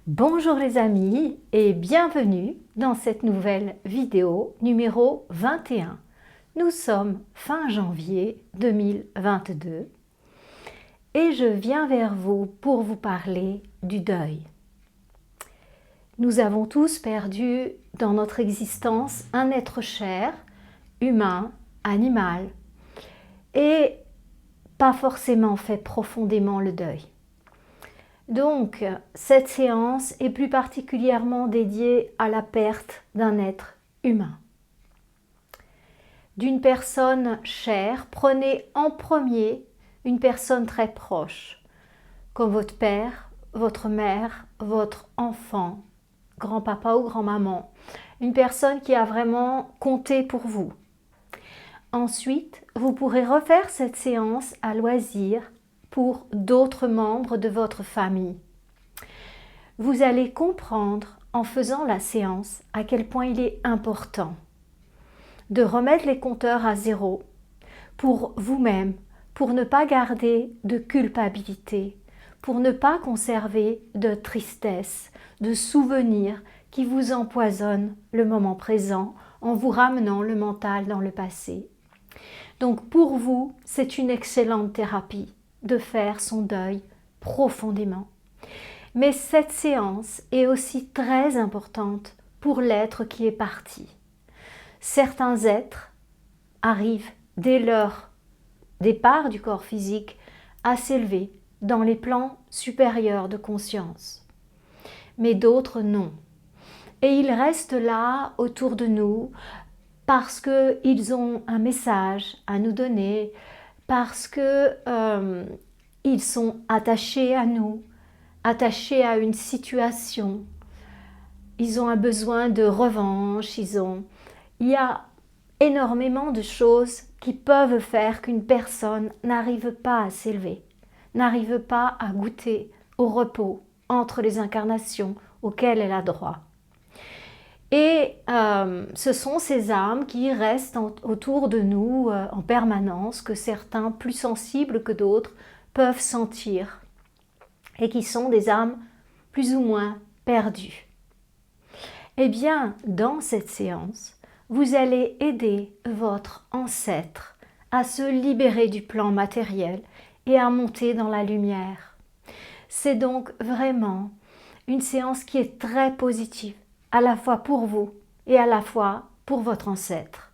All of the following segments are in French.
Bonjour les amis et bienvenue dans cette nouvelle vidéo numéro 21. Nous sommes fin janvier 2022 et je viens vers vous pour vous parler du deuil. Nous avons tous perdu dans notre existence un être cher, humain, animal, et pas forcément fait profondément le deuil. Donc, cette séance est plus particulièrement dédiée à la perte d'un être humain. D'une personne chère, prenez en premier une personne très proche, comme votre père, votre mère, votre enfant, grand-papa ou grand-maman, une personne qui a vraiment compté pour vous. Ensuite, vous pourrez refaire cette séance à loisir pour d'autres membres de votre famille. Vous allez comprendre en faisant la séance à quel point il est important de remettre les compteurs à zéro pour vous-même, pour ne pas garder de culpabilité, pour ne pas conserver de tristesse, de souvenirs qui vous empoisonnent le moment présent en vous ramenant le mental dans le passé. Donc pour vous, c'est une excellente thérapie de faire son deuil profondément. Mais cette séance est aussi très importante pour l'être qui est parti. Certains êtres arrivent dès leur départ du corps physique à s'élever dans les plans supérieurs de conscience. Mais d'autres non. Et ils restent là autour de nous parce qu'ils ont un message à nous donner, parce qu'ils sont attachés à nous, attachés à une situation. Ils ont un besoin de revanche, il y a énormément de choses qui peuvent faire qu'une personne n'arrive pas à s'élever, n'arrive pas à goûter au repos entre les incarnations auxquelles elle a droit. Et ce sont ces âmes qui restent autour de nous en permanence, que certains, plus sensibles que d'autres, peuvent sentir, et qui sont des âmes plus ou moins perdues. Eh bien, dans cette séance, vous allez aider votre ancêtre à se libérer du plan matériel et à monter dans la lumière. C'est donc vraiment une séance qui est très positive, à la fois pour vous et à la fois pour votre ancêtre.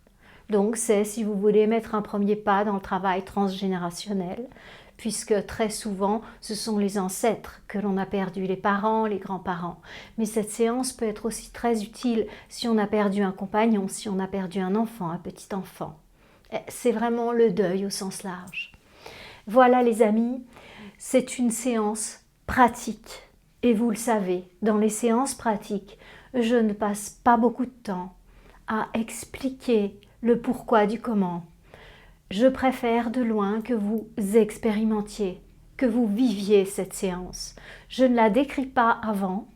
Donc c'est, si vous voulez, mettre un premier pas dans le travail transgénérationnel, puisque très souvent, ce sont les ancêtres que l'on a perdus, les parents, les grands-parents. Mais cette séance peut être aussi très utile si on a perdu un compagnon, si on a perdu un enfant, un petit enfant. C'est vraiment le deuil au sens large. Voilà les amis, c'est une séance pratique. Et vous le savez, dans les séances pratiques, je ne passe pas beaucoup de temps à expliquer le pourquoi du comment. Je préfère de loin que vous expérimentiez, que vous viviez cette séance. Je ne la décris pas avant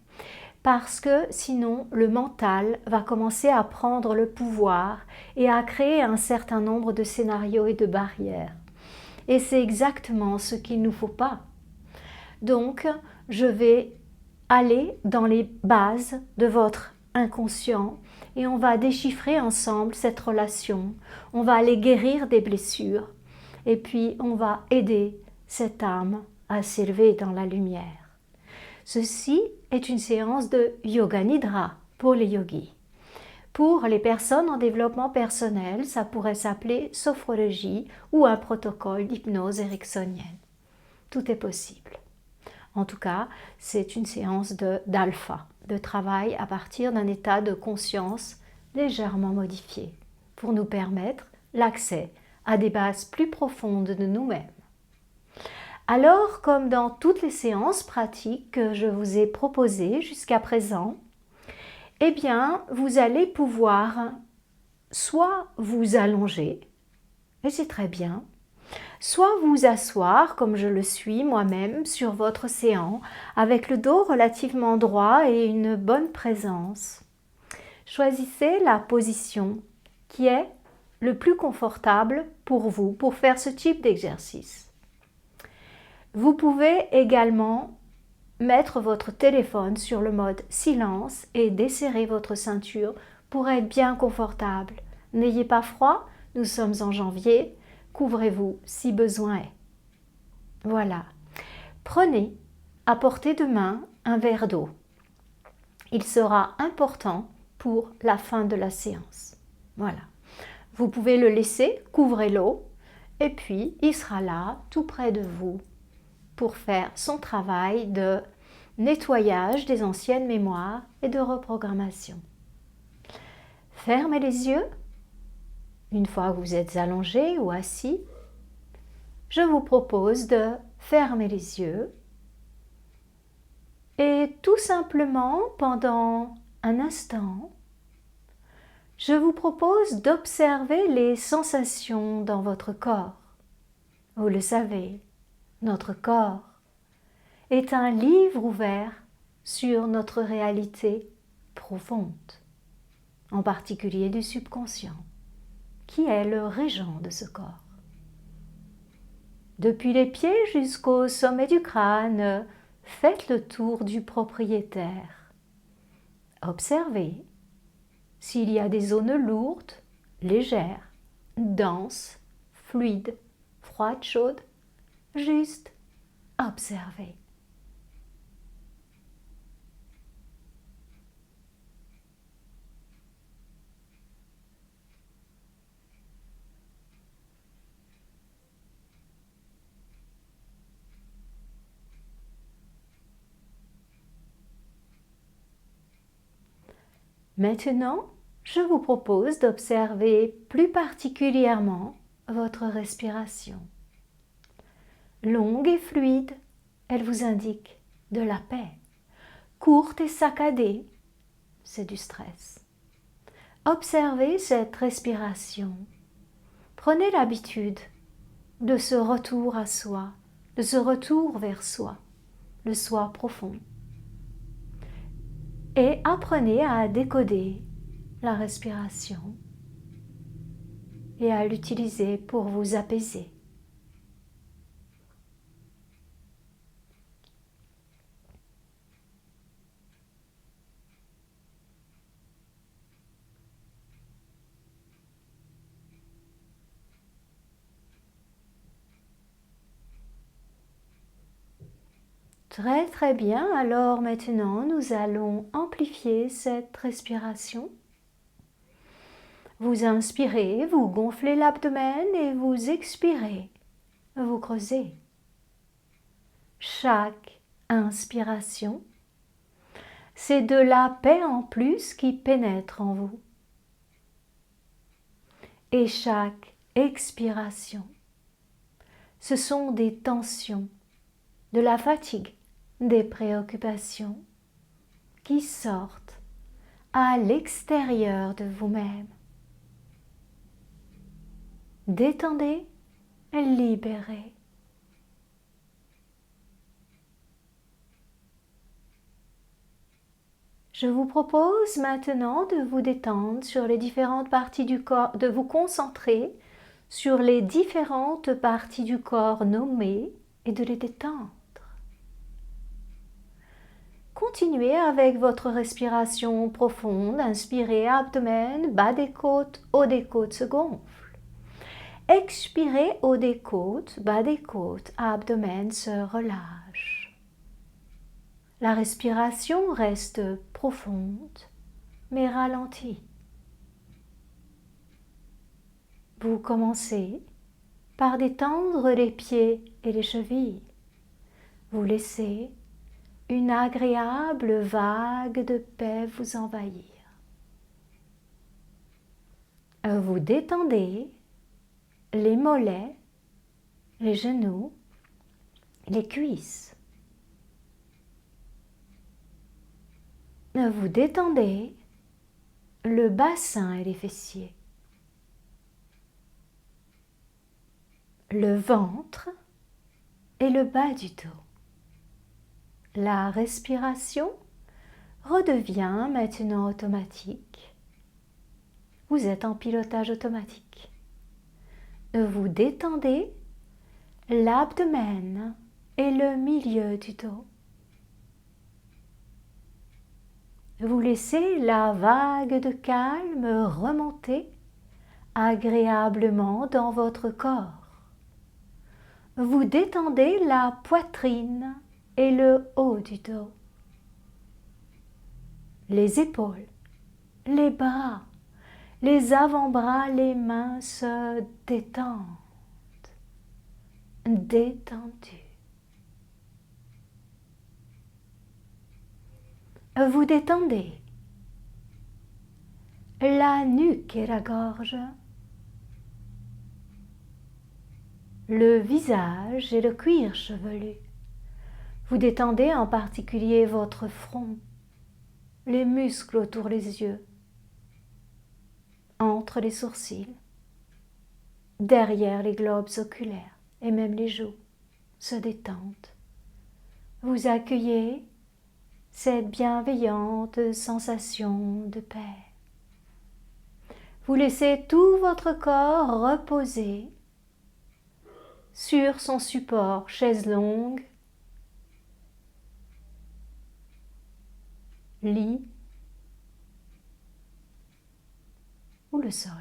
parce que sinon le mental va commencer à prendre le pouvoir et à créer un certain nombre de scénarios et de barrières. Et c'est exactement ce qu'il ne nous faut pas. Donc, je vais aller dans les bases de votre inconscient et on va déchiffrer ensemble cette relation. On va aller guérir des blessures et puis on va aider cette âme à s'élever dans la lumière. Ceci est une séance de Yoga Nidra pour les yogis. Pour les personnes en développement personnel, ça pourrait s'appeler sophrologie ou un protocole d'hypnose ericksonienne. Tout est possible. En tout cas, c'est une séance d'alpha, de travail à partir d'un état de conscience légèrement modifié pour nous permettre l'accès à des bases plus profondes de nous-mêmes. Alors, comme dans toutes les séances pratiques que je vous ai proposées jusqu'à présent, eh bien, vous allez pouvoir soit vous allonger, et c'est très bien, soit vous asseoir, comme je le suis moi-même, sur votre séant, avec le dos relativement droit et une bonne présence. Choisissez la position qui est le plus confortable pour vous, pour faire ce type d'exercice. Vous pouvez également mettre votre téléphone sur le mode silence et desserrer votre ceinture pour être bien confortable. N'ayez pas froid, nous sommes en janvier, couvrez-vous si besoin est. Voilà. Prenez à portée de main un verre d'eau. Il sera important pour la fin de la séance. Voilà. Vous pouvez le laisser, couvrez l'eau, et puis il sera là, tout près de vous, pour faire son travail de nettoyage des anciennes mémoires et de reprogrammation. Fermez les yeux. Une fois que vous êtes allongé ou assis, je vous propose de fermer les yeux et tout simplement pendant un instant, je vous propose d'observer les sensations dans votre corps. Vous le savez, notre corps est un livre ouvert sur notre réalité profonde, en particulier du subconscient, qui est le régent de ce corps. Depuis les pieds jusqu'au sommet du crâne, faites le tour du propriétaire. Observez s'il y a des zones lourdes, légères, denses, fluides, froides, chaudes. Juste observez. Maintenant, je vous propose d'observer plus particulièrement votre respiration. Longue et fluide, elle vous indique de la paix. Courte et saccadée, c'est du stress. Observez cette respiration. Prenez l'habitude de ce retour à soi, de ce retour vers soi, le soi profond. Et apprenez à décoder la respiration et à l'utiliser pour vous apaiser. Très très bien, alors maintenant nous allons amplifier cette respiration. Vous inspirez, vous gonflez l'abdomen et vous expirez, vous creusez. Chaque inspiration, c'est de la paix en plus qui pénètre en vous. Et chaque expiration, ce sont des tensions, de la fatigue, des préoccupations qui sortent à l'extérieur de vous-même. Détendez, libérez. Je vous propose maintenant de vous détendre sur les différentes parties du corps, de vous concentrer sur les différentes parties du corps nommées et de les détendre. Continuez avec votre respiration profonde. Inspirez, abdomen, bas des côtes, haut des côtes se gonfle. Expirez, haut des côtes, bas des côtes, abdomen se relâche. La respiration reste profonde, mais ralentie. Vous commencez par détendre les pieds et les chevilles. Vous laissez une agréable vague de paix vous envahir. Vous détendez les mollets, les genoux, les cuisses. Vous détendez le bassin et les fessiers, le ventre et le bas du dos. La respiration redevient maintenant automatique. Vous êtes en pilotage automatique. Vous détendez l'abdomen et le milieu du dos. Vous laissez la vague de calme remonter agréablement dans votre corps. Vous détendez la poitrine et le haut du dos, les épaules, les bras, les avant-bras, les mains se détendent, détendues. Vous détendez la nuque et la gorge, le visage et le cuir chevelu. Vous détendez en particulier votre front, les muscles autour des yeux, entre les sourcils, derrière les globes oculaires et même les joues se détendent. Vous accueillez cette bienveillante sensation de paix. Vous laissez tout votre corps reposer sur son support, chaise longue, lit ou le sol.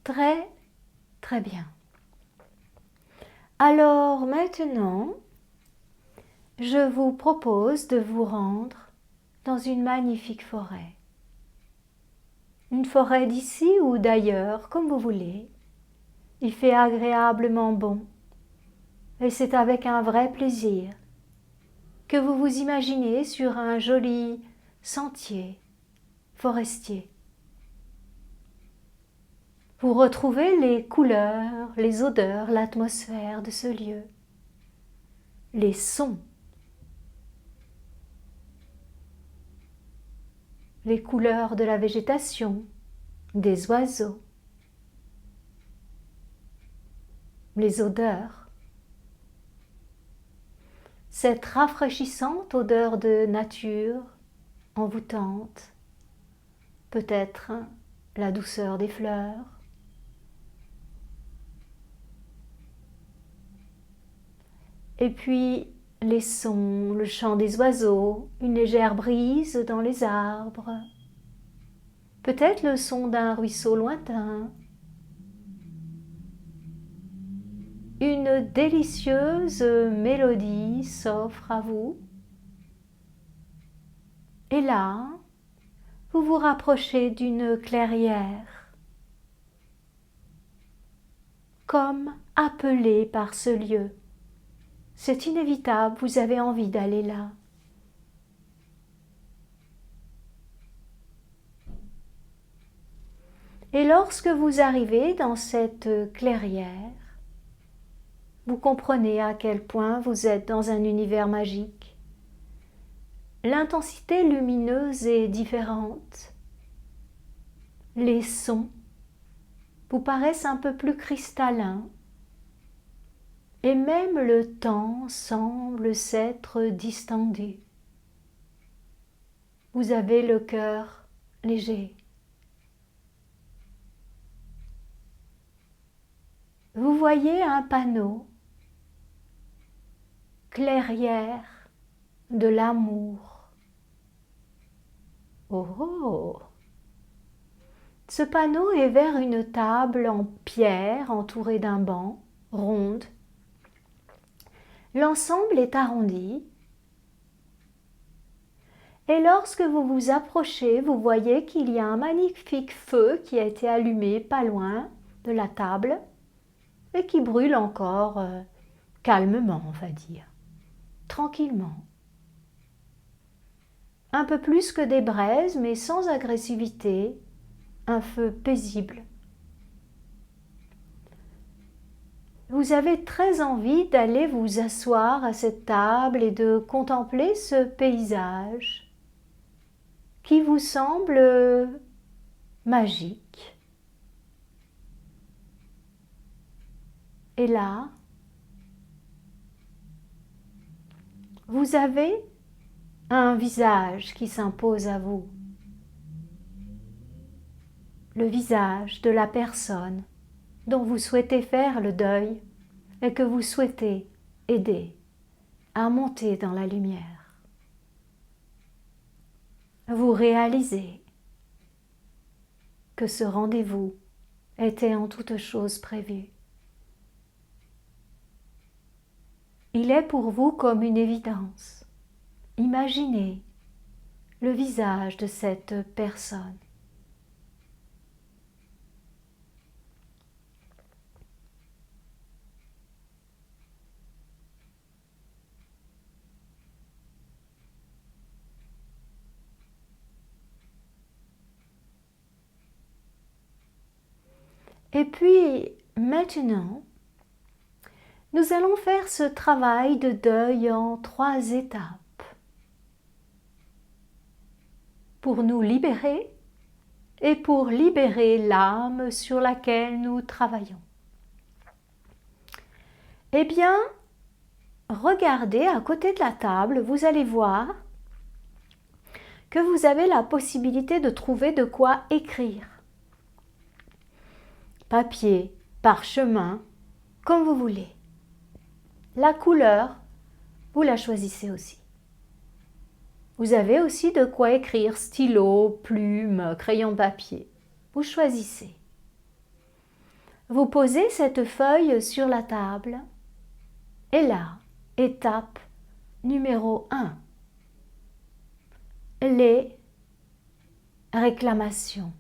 Très, très bien. Alors maintenant, je vous propose de vous rendre dans une magnifique forêt. Une forêt d'ici ou d'ailleurs, comme vous voulez. Il fait agréablement bon et c'est avec un vrai plaisir que vous vous imaginez sur un joli sentier forestier. Vous retrouvez les couleurs, les odeurs, l'atmosphère de ce lieu, les sons, les couleurs de la végétation, des oiseaux, les odeurs, cette rafraîchissante odeur de nature envoûtante, peut-être la douceur des fleurs, et puis les sons, le chant des oiseaux, une légère brise dans les arbres, peut-être le son d'un ruisseau lointain, une délicieuse mélodie s'offre à vous. Et là, vous vous rapprochez d'une clairière, comme appelé par ce lieu. C'est inévitable, vous avez envie d'aller là. Et lorsque vous arrivez dans cette clairière, vous comprenez à quel point vous êtes dans un univers magique. L'intensité lumineuse est différente. Les sons vous paraissent un peu plus cristallins. Et même le temps semble s'être distendu. Vous avez le cœur léger. Vous voyez un panneau, clairière de l'amour. Oh oh! Ce panneau est vers une table en pierre entourée d'un banc, ronde. L'ensemble est arrondi. Et lorsque vous vous approchez, vous voyez qu'il y a un magnifique feu qui a été allumé pas loin de la table et qui brûle encore calmement, on va dire, tranquillement. Un peu plus que des braises, mais sans agressivité, un feu paisible. Vous avez très envie d'aller vous asseoir à cette table et de contempler ce paysage qui vous semble magique. Et là, vous avez un visage qui s'impose à vous. Le visage de la personne dont vous souhaitez faire le deuil et que vous souhaitez aider à monter dans la lumière. vous réalisez que ce rendez-vous était en toute chose prévu. Il est pour vous comme une évidence. Imaginez le visage de cette personne. Et puis, maintenant, nous allons faire ce travail de deuil en 3 étapes pour nous libérer et pour libérer l'âme sur laquelle nous travaillons. Eh bien, regardez à côté de la table, vous allez voir que vous avez la possibilité de trouver de quoi écrire. Papier, parchemin, comme vous voulez. La couleur, vous la choisissez aussi. Vous avez aussi de quoi écrire, stylo, plume, crayon papier. Vous choisissez. Vous posez cette feuille sur la table et là, étape numéro 1. Les réclamations,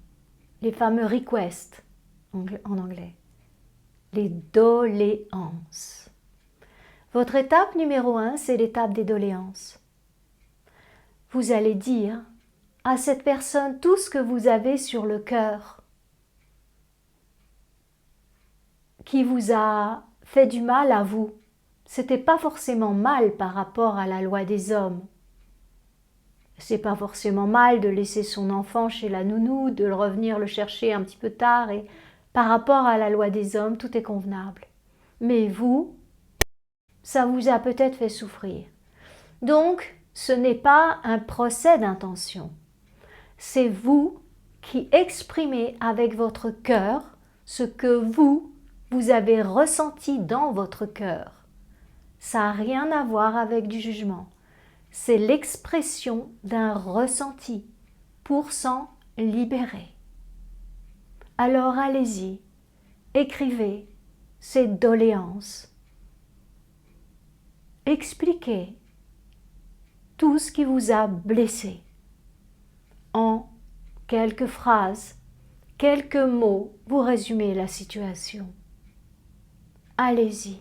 les fameux requests en anglais, les doléances. Votre étape numéro 1, c'est l'étape des doléances. Vous allez dire à cette personne tout ce que vous avez sur le cœur, qui vous a fait du mal à vous. C'était pas forcément mal par rapport à la loi des hommes. C'est pas forcément mal de laisser son enfant chez la nounou, de revenir le chercher un petit peu tard, et par rapport à la loi des hommes, tout est convenable. Mais vous, ça vous a peut-être fait souffrir. Donc, ce n'est pas un procès d'intention. C'est vous qui exprimez avec votre cœur ce que vous avez ressenti dans votre cœur. Ça n'a rien à voir avec du jugement. C'est l'expression d'un ressenti pour s'en libérer. Alors allez-y, écrivez ces doléances. Expliquez tout ce qui vous a blessé en quelques phrases, quelques mots, vous résumez la situation. Allez-y.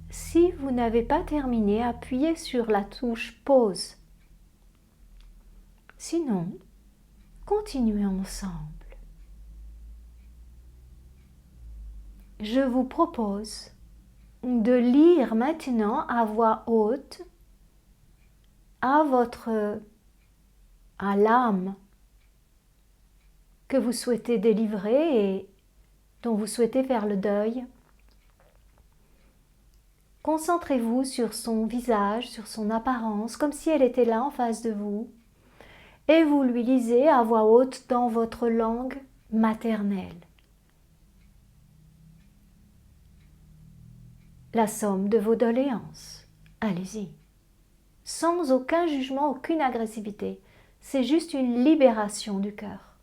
Si vous n'avez pas terminé, appuyez sur la touche pause. Sinon, continuez ensemble. Je vous propose de lire maintenant à voix haute à l'âme que vous souhaitez délivrer et dont vous souhaitez faire le deuil. Concentrez-vous sur son visage, sur son apparence, comme si elle était là en face de vous, et vous lui lisez à voix haute dans votre langue maternelle la somme de vos doléances. Allez-y, sans aucun jugement, aucune agressivité. c'est juste une libération du cœur.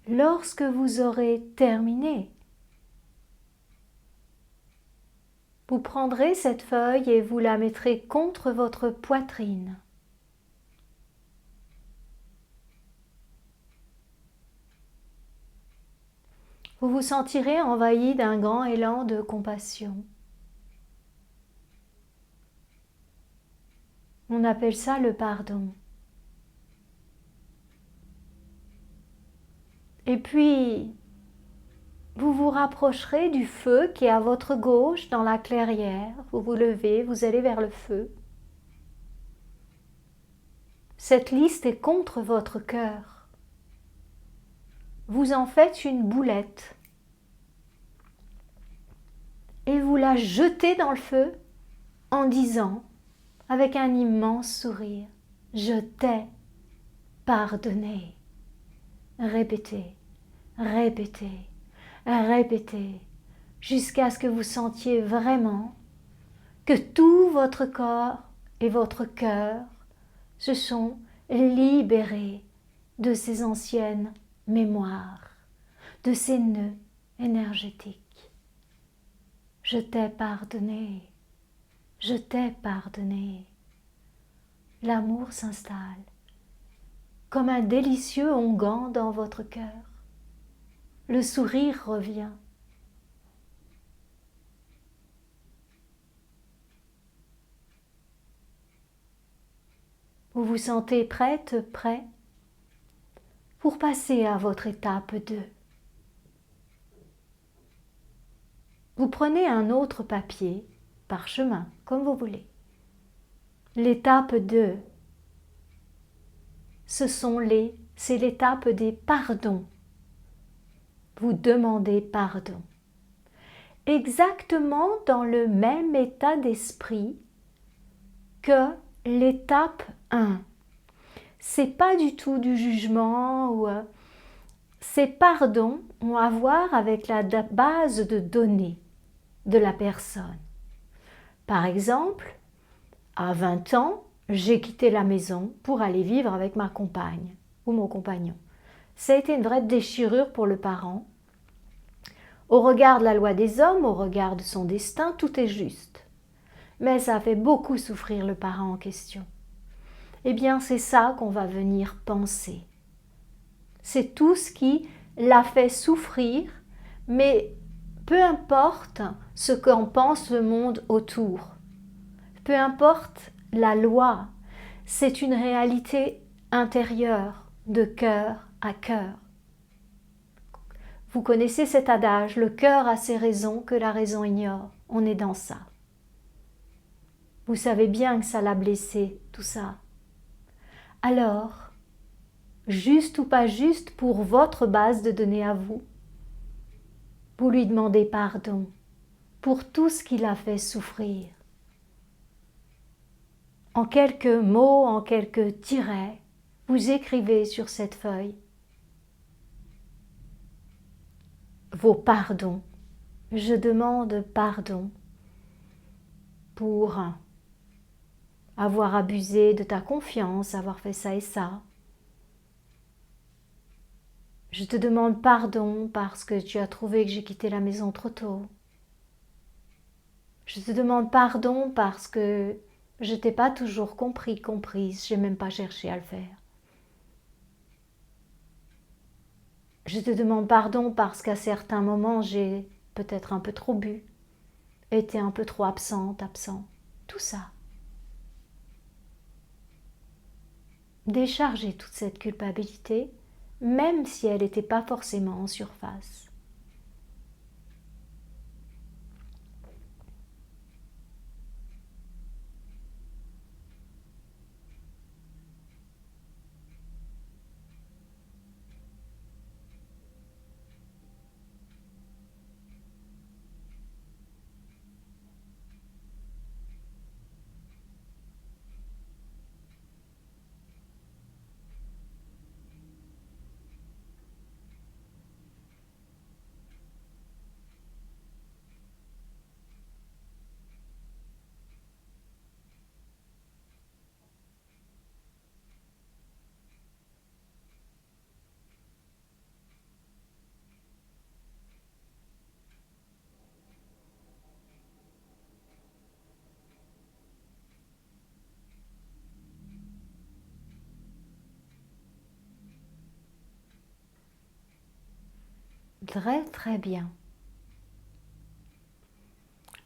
Lorsque vous aurez terminé, vous prendrez cette feuille et vous la mettrez contre votre poitrine. Vous vous sentirez envahi d'un grand élan de compassion. On appelle ça le pardon. Et puis, vous vous rapprocherez du feu qui est à votre gauche dans la clairière. Vous vous levez, vous allez vers le feu. Cette liste est contre votre cœur. Vous en faites une boulette et vous la jetez dans le feu en disant, avec un immense sourire, « Je t'ai pardonné ». Répétez, répétez, répétez, jusqu'à ce que vous sentiez vraiment que tout votre corps et votre cœur se sont libérés de ces anciennes mémoires, de ces nœuds énergétiques. Je t'ai pardonné, je t'ai pardonné. L'amour s'installe comme un délicieux onguent dans votre cœur. Le sourire revient. Vous vous sentez prête, prêt pour passer à votre étape 2. Vous prenez un autre papier, parchemin, comme vous voulez. L'étape 2, c'est l'étape des pardons. Vous demandez pardon. Exactement dans le même état d'esprit que l'étape 1. C'est pas du tout du jugement ou ces pardons ont à voir avec la base de données de la personne. Par exemple, à 20 ans, j'ai quitté la maison pour aller vivre avec ma compagne ou mon compagnon. Ça a été une vraie déchirure pour le parent. Au regard de la loi des hommes, au regard de son destin, tout est juste. Mais ça a fait beaucoup souffrir le parent en question. Eh bien, c'est ça qu'on va venir penser. C'est tout ce qui l'a fait souffrir, mais peu importe ce qu'en pense le monde autour, peu importe la loi, c'est une réalité intérieure, de cœur à cœur. Vous connaissez cet adage, le cœur a ses raisons que la raison ignore. On est dans ça. Vous savez bien que ça l'a blessé, tout ça. Alors, juste ou pas juste pour votre base de données à vous, vous lui demandez pardon pour tout ce qu'il a fait souffrir. En quelques mots, en quelques tirets, vous écrivez sur cette feuille vos pardons. Je demande pardon pour avoir abusé de ta confiance, avoir fait ça et ça. Je te demande pardon parce que tu as trouvé que j'ai quitté la maison trop tôt. Je te demande pardon parce que je t'ai pas toujours comprise, j'ai même pas cherché à le faire. Je te demande pardon parce qu'à certains moments j'ai peut-être un peu trop bu, été un peu trop absent. Tout ça. Déchargez toute cette culpabilité, même si elle n'était pas forcément en surface. Très très bien.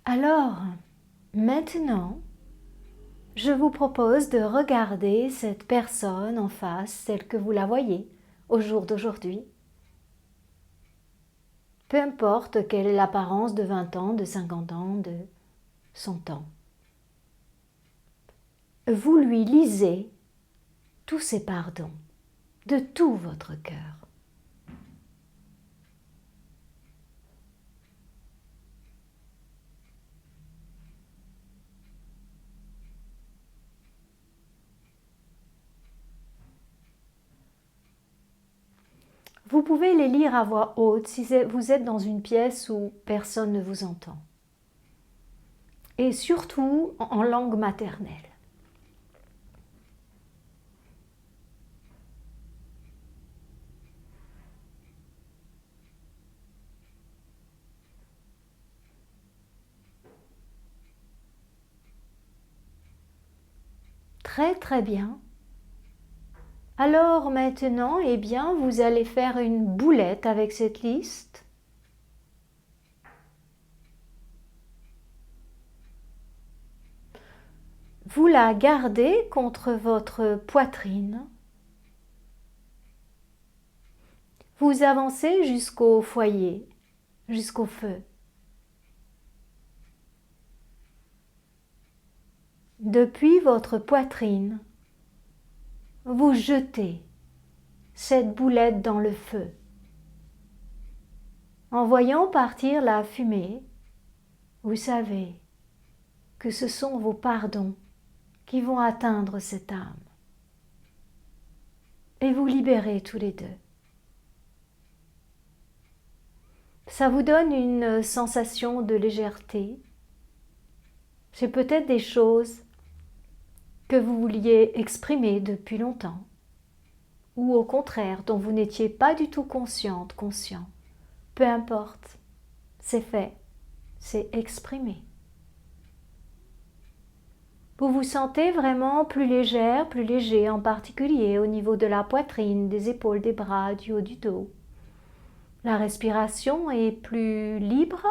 Alors, maintenant, je vous propose de regarder cette personne en face, telle que vous la voyez au jour d'aujourd'hui. Peu importe quelle est l'apparence de 20 ans, de 50 ans, de 100 ans. Vous lui lisez tous ses pardons de tout votre cœur. Vous pouvez les lire à voix haute si vous êtes dans une pièce où personne ne vous entend. Et surtout en langue maternelle. Très très bien. Alors maintenant, eh bien, vous allez faire une boulette avec cette liste. Vous la gardez contre votre poitrine. Vous avancez jusqu'au foyer, jusqu'au feu. Depuis votre poitrine, vous jetez cette boulette dans le feu. En voyant partir la fumée, vous savez que ce sont vos pardons qui vont atteindre cette âme. Et vous libérez tous les deux. Ça vous donne une sensation de légèreté. C'est peut-être des choses que vous vouliez exprimer depuis longtemps, ou au contraire dont vous n'étiez pas du tout consciente, conscient. Peu importe, c'est fait, c'est exprimé. Vous vous sentez vraiment plus légère, plus léger, en particulier au niveau de la poitrine, des épaules, des bras, du haut du dos. La respiration est plus libre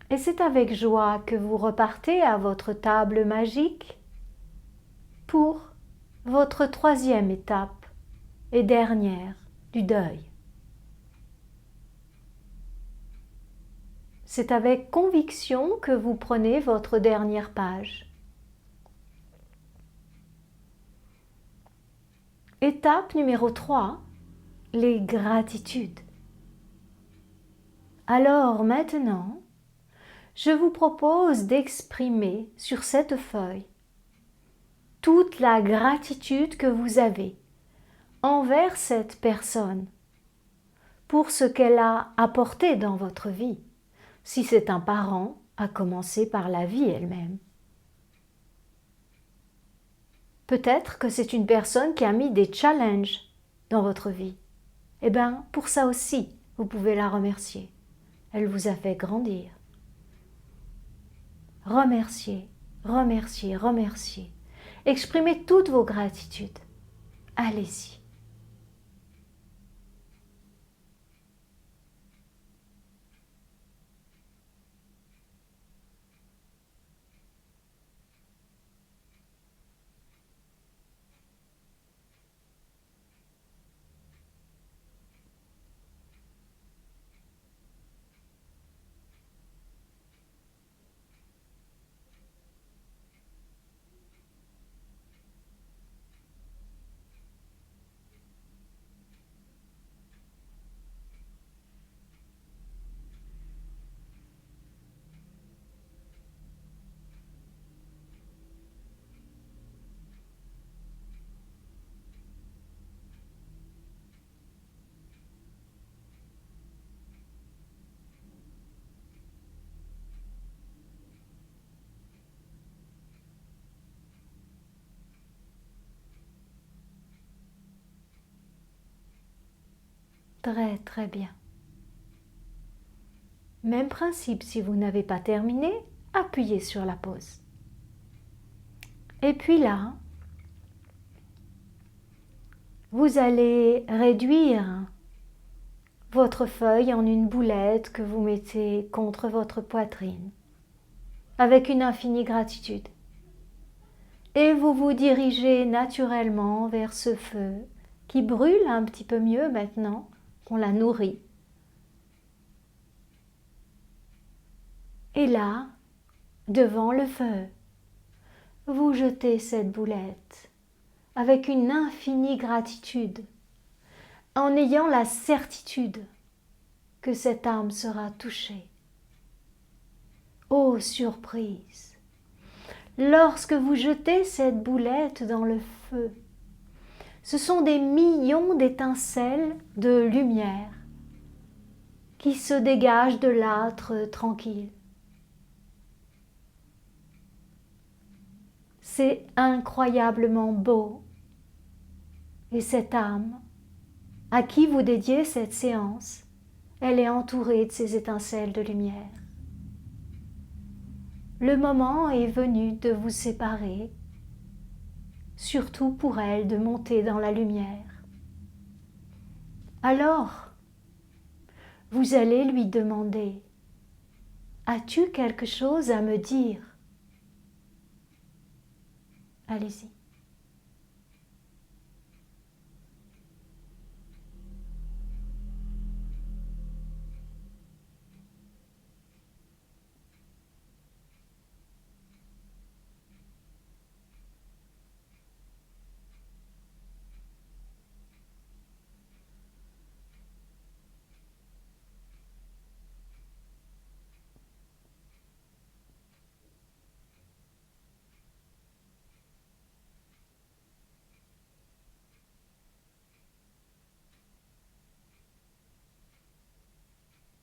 et c'est avec joie que vous repartez à votre table magique pour votre troisième étape et dernière du deuil. C'est avec conviction que vous prenez votre dernière page. Étape numéro 3, les gratitudes. Alors maintenant, je vous propose d'exprimer sur cette feuille toute la gratitude que vous avez envers cette personne pour ce qu'elle a apporté dans votre vie. Si c'est un parent, à commencer par la vie elle-même. Peut-être que c'est une personne qui a mis des challenges dans votre vie. Eh bien, pour ça aussi, vous pouvez la remercier. Elle vous a fait grandir. Remerciez, remerciez, remerciez. Exprimez toutes vos gratitudes. Allez-y. Très très bien. Même principe, si vous n'avez pas terminé, appuyez sur la pause. Et puis là, vous allez réduire votre feuille en une boulette que vous mettez contre votre poitrine, avec une infinie gratitude. Et vous vous dirigez naturellement vers ce feu qui brûle un petit peu mieux maintenant qu'on l'a nourri. Et là, devant le feu, vous jetez cette boulette avec une infinie gratitude, en ayant la certitude que cette âme sera touchée. Oh surprise! Lorsque vous jetez cette boulette dans le feu, ce sont des millions d'étincelles de lumière qui se dégagent de l'âtre tranquille. C'est incroyablement beau. Et cette âme, à qui vous dédiez cette séance, elle est entourée de ces étincelles de lumière. Le moment est venu de vous séparer, surtout pour elle de monter dans la lumière. Alors, vous allez lui demander, « As-tu quelque chose à me dire ?» Allez-y.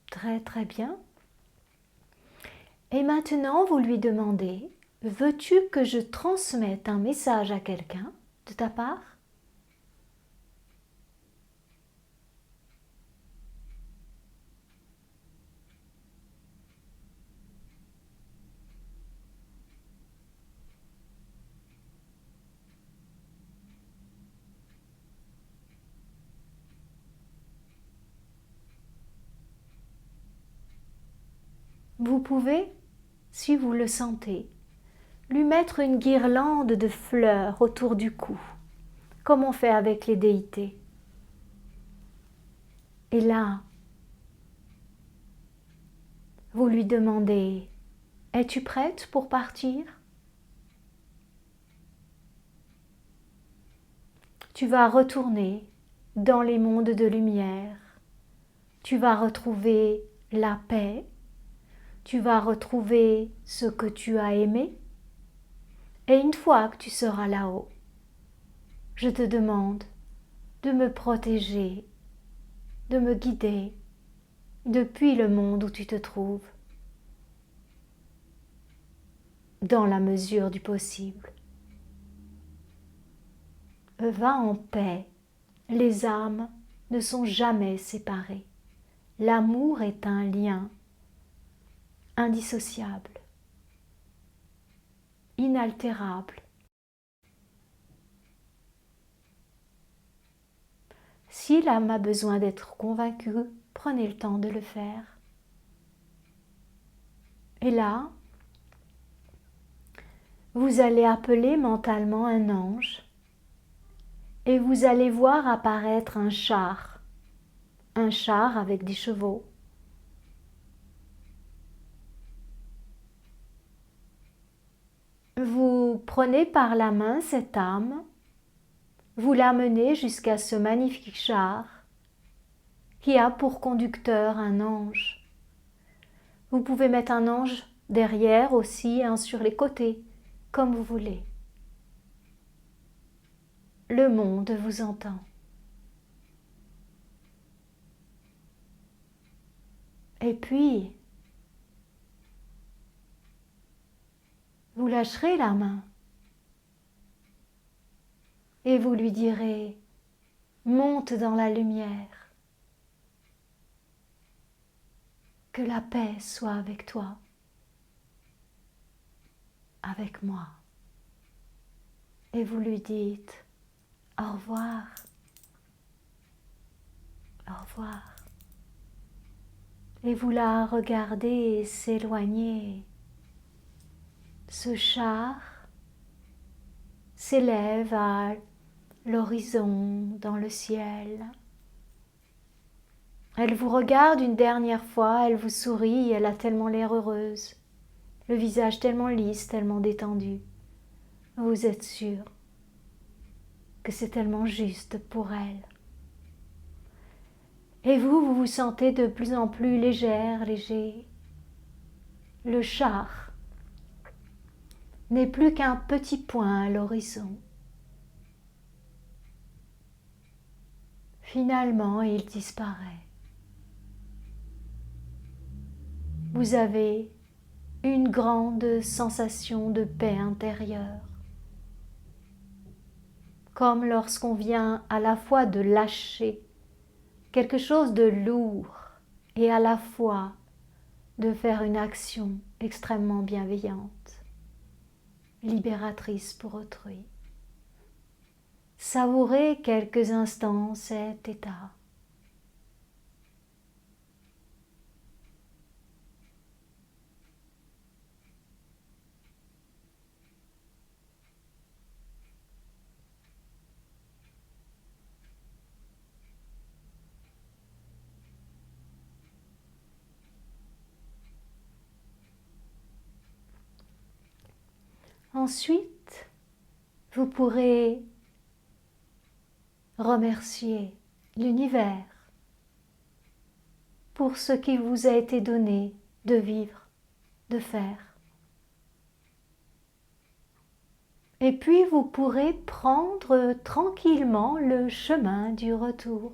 Très très bien. Et maintenant, vous lui demandez, veux-tu que je transmette un message à quelqu'un de ta part ? Vous pouvez, si vous le sentez, lui mettre une guirlande de fleurs autour du cou, comme on fait avec les déités. Et là, vous lui demandez, es-tu prête pour partir ? Tu vas retourner dans les mondes de lumière, tu vas retrouver la paix, tu vas retrouver ce que tu as aimé, et une fois que tu seras là-haut, je te demande de me protéger, de me guider depuis le monde où tu te trouves, dans la mesure du possible. Va en paix, les âmes ne sont jamais séparées. L'amour est un lien indissociable, inaltérable. Si l'âme a besoin d'être convaincue, prenez le temps de le faire. Et là, vous allez appeler mentalement un ange et vous allez voir apparaître un char avec des chevaux. Vous prenez par la main cette âme, vous l'amenez jusqu'à ce magnifique char qui a pour conducteur un ange. Vous pouvez mettre un ange derrière aussi, un sur les côtés, comme vous voulez. Le monde vous entend. Et puis, vous lâcherez la main et vous lui direz, monte dans la lumière, que la paix soit avec toi, avec moi. Et vous lui dites, au revoir, au revoir. et vous la regardez s'éloigner. Ce char s'élève à l'horizon dans le ciel. Elle vous regarde une dernière fois, elle vous sourit, elle a tellement l'air heureuse, le visage tellement lisse, tellement détendu. Vous êtes sûr que c'est tellement juste pour elle. Et vous vous sentez de plus en plus légère, léger. Le char n'est plus qu'un petit point à l'horizon. Finalement, il disparaît. Vous avez une grande sensation de paix intérieure, comme lorsqu'on vient à la fois de lâcher quelque chose de lourd et à la fois de faire une action extrêmement bienveillante, libératrice pour autrui. Savourez quelques instants cet état. Ensuite, vous pourrez remercier l'univers pour ce qui vous a été donné de vivre, de faire. Et puis vous pourrez prendre tranquillement le chemin du retour.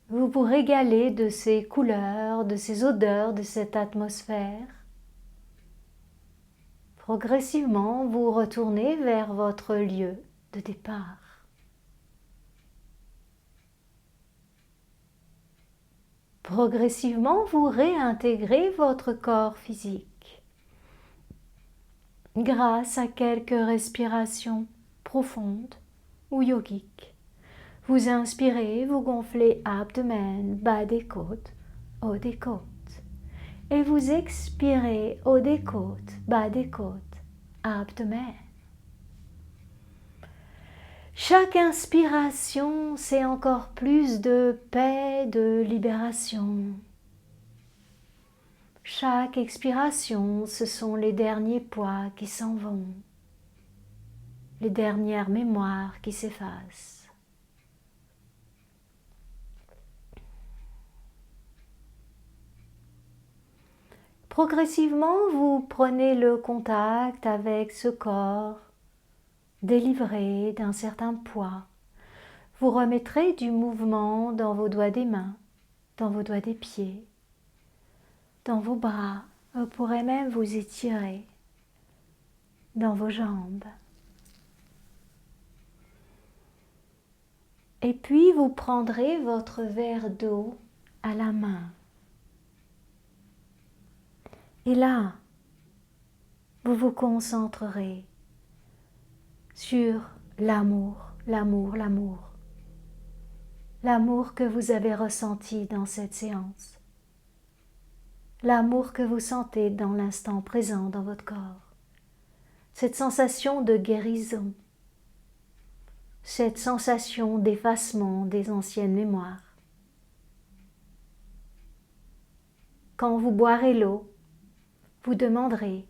Vous vous régalez de ces couleurs, de ces odeurs, de cette atmosphère. Progressivement, vous retournez vers votre lieu de départ. Progressivement, vous réintégrez votre corps physique grâce à quelques respirations profondes ou yogiques. Vous inspirez, vous gonflez abdomen, bas des côtes, haut des côtes. Et vous expirez, haut des côtes, bas des côtes, abdomen. Chaque inspiration, c'est encore plus de paix, de libération. Chaque expiration, ce sont les derniers poids qui s'en vont, les dernières mémoires qui s'effacent. Progressivement, vous prenez le contact avec ce corps délivré d'un certain poids. Vous remettrez du mouvement dans vos doigts des mains, dans vos doigts des pieds, dans vos bras. Vous pourrez même vous étirer dans vos jambes. Et puis vous prendrez votre verre d'eau à la main. Et là, vous vous concentrerez sur l'amour, l'amour, l'amour. L'amour que vous avez ressenti dans cette séance. L'amour que vous sentez dans l'instant présent dans votre corps. Cette sensation de guérison. Cette sensation d'effacement des anciennes mémoires. Quand vous boirez l'eau, vous demanderez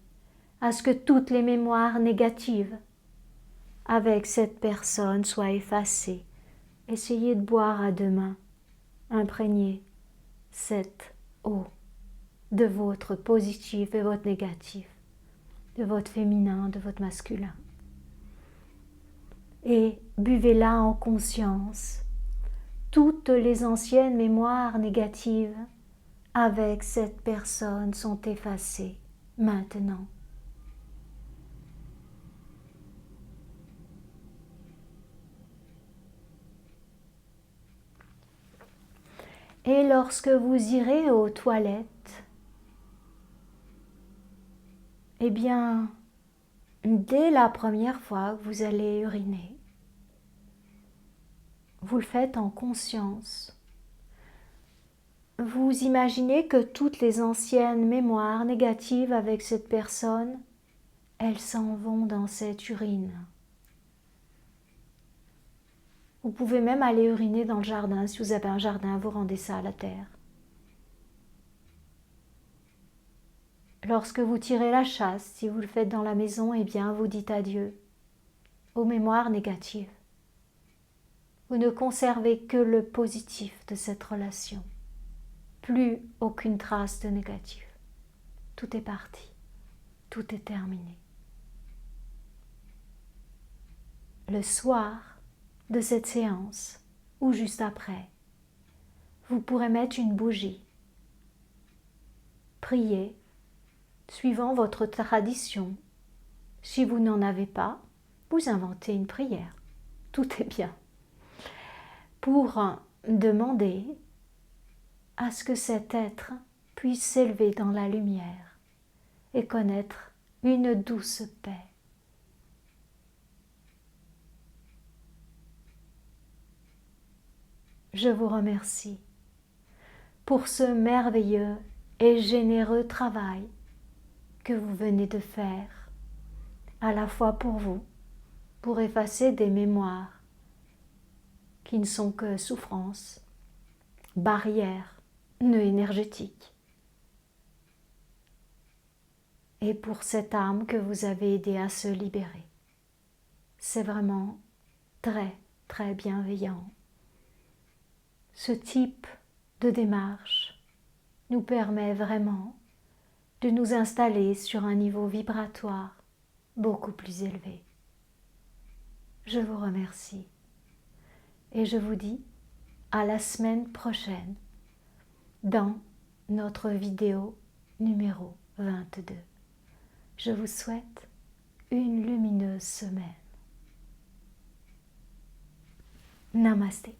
à ce que toutes les mémoires négatives avec cette personne soient effacées. Essayez de boire à deux mains, imprégnez cette eau de votre positif et votre négatif, de votre féminin, de votre masculin. Et buvez-la en conscience. Toutes les anciennes mémoires négatives avec cette personne sont effacées maintenant. Et lorsque vous irez aux toilettes, eh bien, dès la première fois que vous allez uriner, vous le faites en conscience. vous imaginez que toutes les anciennes mémoires négatives avec cette personne, elles s'en vont dans cette urine. Vous pouvez même aller uriner dans le jardin. Si vous avez un jardin, vous rendez ça à la terre. Lorsque vous tirez la chasse, si vous le faites dans la maison, eh bien, vous dites adieu aux mémoires négatives. Vous ne conservez que le positif de cette relation. Plus aucune trace de négatif. Tout est parti. Tout est terminé. Le soir de cette séance, ou juste après, vous pourrez mettre une bougie. Priez, suivant votre tradition. Si vous n'en avez pas, vous inventez une prière. Tout est bien. Pour demander à ce que cet être puisse s'élever dans la lumière et connaître une douce paix. Je vous remercie pour ce merveilleux et généreux travail que vous venez de faire, à la fois pour vous, pour effacer des mémoires qui ne sont que souffrances, barrières, nœuds énergétiques, et pour cette âme que vous avez aidé à se libérer. C'est vraiment très, très bienveillant. Ce type de démarche nous permet vraiment de nous installer sur un niveau vibratoire beaucoup plus élevé. Je vous remercie et je vous dis à la semaine prochaine dans notre vidéo numéro 22. Je vous souhaite une lumineuse semaine. Namasté.